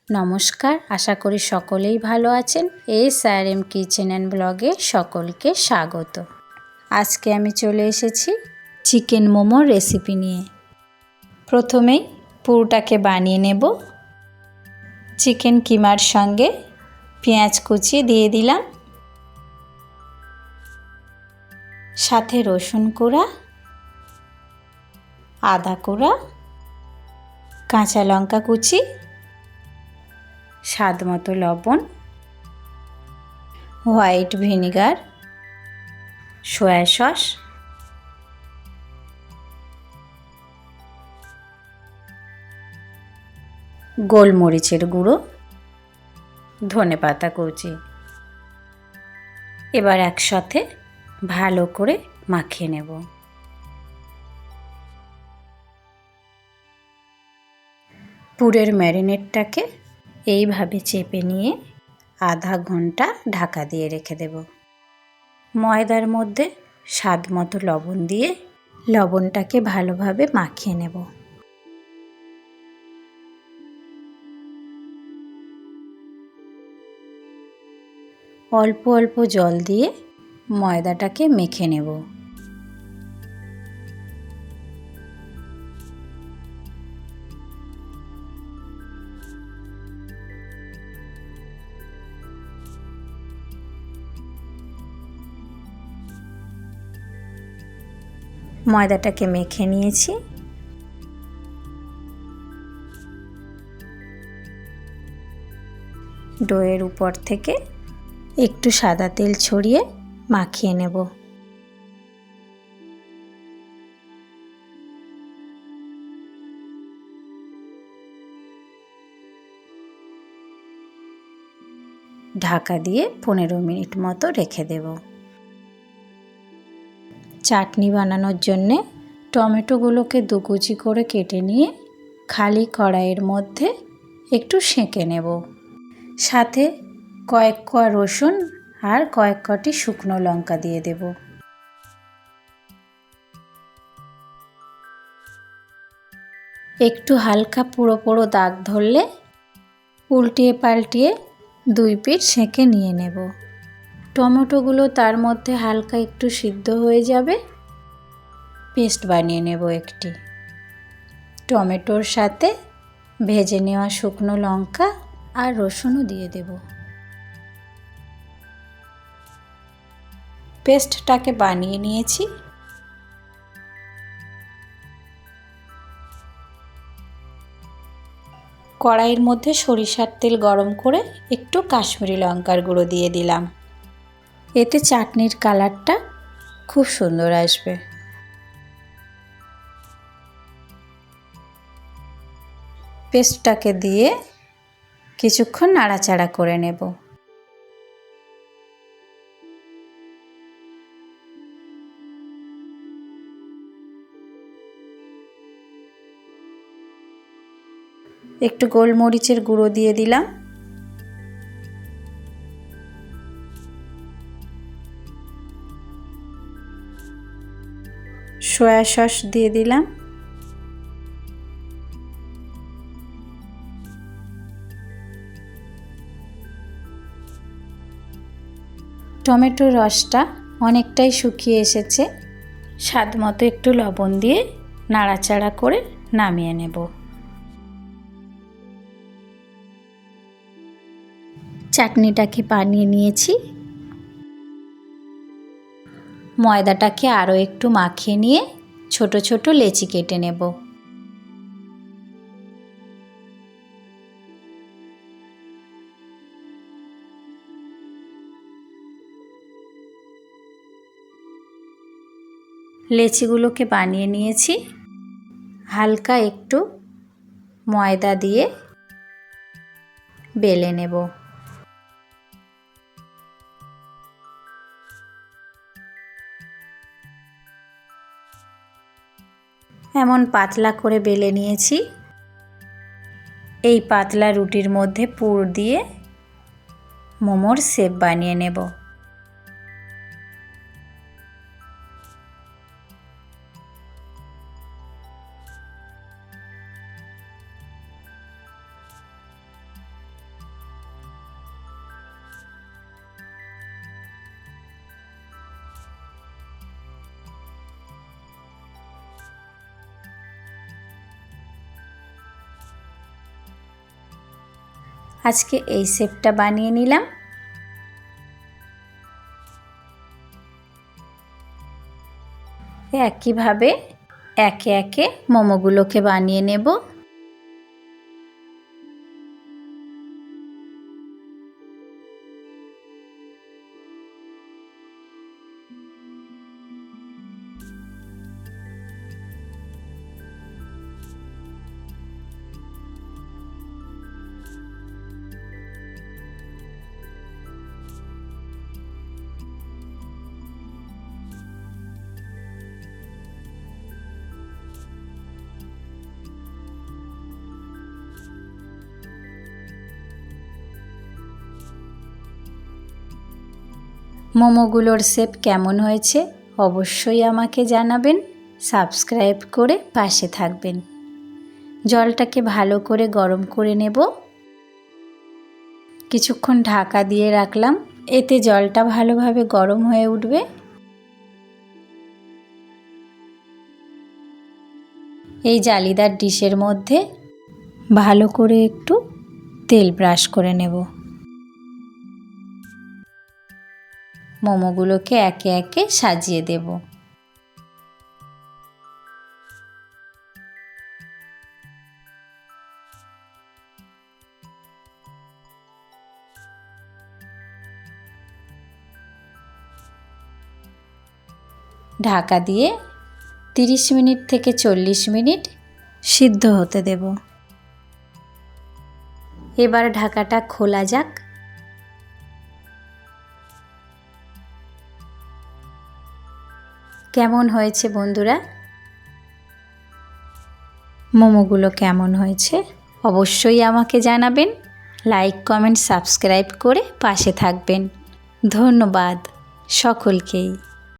নমস্কার, আশা করি সকলেই ভালো আছেন। SRM কিচেন অ্যান্ড ব্লগে সকলকে স্বাগত। আজকে আমি চলে এসেছি চিকেন মোমোর রেসিপি নিয়ে। প্রথমেই পুরটাকে বানিয়ে নেব। চিকেন কিমার সঙ্গে পেঁয়াজ কুচি দিয়ে দিলাম, সাথে রসুন কোড়া, আদা কোড়া, কাঁচা লঙ্কা কুচি, স্বাদ মতো লবণ, হোয়াইট ভিনিগার, সয়া সস, গোলমরিচের গুঁড়ো, ধনেপাতা কুচি। এবার একসাথে ভালো করে মাখিয়ে নেব। পুরের ম্যারিনেটটাকে এইভাবে চেপে নিয়ে আধা ঘন্টা ঢাকা দিয়ে রেখে দেব। ময়দার মধ্যে স্বাদ মতো লবণ দিয়ে লবণটাকে ভালোভাবে মাখিয়ে নেব। অল্প অল্প জল দিয়ে ময়দাটাকে মেখে নেব। ময়দাটাকে মেখে নিয়েছি। ডোয়ের উপর থেকে একটু সাদা তেল ছড়িয়ে মাখিয়ে নেব। ঢাকা দিয়ে 15 মিনিট মতো রেখে দেব। চাটনি বানানোর জন্যে টমেটোগুলোকে দুকুচি করে কেটে নিয়ে খালি কড়াইয়ের মধ্যে একটু সেঁকে নেব। সাথে কয়েক কোয়া রসুন আর কয়েক কটি শুকনো লঙ্কা দিয়ে দেব। একটু হালকা পুরো পুরো দাগ ধরলে উল্টিয়ে পাল্টিয়ে 2 পিঠ সেঁকে নিয়ে নেব। টমেটোগুলো তার মধ্যে হালকা একটু সিদ্ধ হয়ে যাবে। পেস্ট বানিয়ে নেব একটি। টমেটোর সাথে ভেজে নেওয়া শুকনো লঙ্কা আর রসুনও দিয়ে দেব। পেস্টটাকে বানিয়ে নিয়েছি। কড়াইয়ের মধ্যে সরিষার তেল গরম করে একটু কাশ্মীরি লঙ্কার গুঁড়ো দিয়ে দিলাম। এতে চাটনির কালারটা খুব সুন্দর আসবে। পেস্টটাকে দিয়ে কিছুক্ষণ নাড়াচাড়া করে নেব। একটু গোলমরিচের গুঁড়ো দিয়ে দিলাম। সয়া সস দিয়ে দিলাম। টমেটোর রসটা অনেকটাই শুকিয়ে এসেছে। স্বাদ মতো একটু লবণ দিয়ে নাড়াচাড়া করে নামিয়ে নেব। চাটনিটাকে বানিয়ে নিয়েছি। ময়দাটাকে আরও একটু মাখিয়ে নিয়ে ছোট ছোট লেচি কেটে নেব। লেচিগুলোকে বানিয়ে নিয়েছি। হালকা একটু ময়দা দিয়ে বেলে নেব। এমন পাতলা করে বেলে নিয়েছি। এই পাতলা রুটির মধ্যে পুর দিয়ে মোমোর শেপ বানিয়ে নেব। আজকে এই শেপটা বানিয়ে নিলাম। একইভাবে একে একে মোমোগুলোকে বানিয়ে নেব। মোমোগুলোর শেপ কেমন হয়েছে অবশ্যই আমাকে জানাবেন। সাবস্ক্রাইব করে পাশে থাকবেন। জলটাকে ভালো করে গরম করে নেব। কিছুক্ষণ ঢাকা দিয়ে রাখলাম, এতে জলটা ভালোভাবে গরম হয়ে উঠবে। এই জালিদার ডিশের মধ্যে ভালো করে একটু তেল ব্রাশ করে নেব। মোমোগুলোকে একে একে সাজিয়ে দেব। ঢাকা দিয়ে 30 মিনিট থেকে 40 মিনিট সিদ্ধ হতে দেব। এবার ঢাকাটা খোলা যাক। কেমন হয়েছে বন্ধুরা? মোমোগুলো কেমন হয়েছে অবশ্যই আমাকে জানাবেন। লাইক, কমেন্ট, সাবস্ক্রাইব করে পাশে থাকবেন। ধন্যবাদ সকলকেই।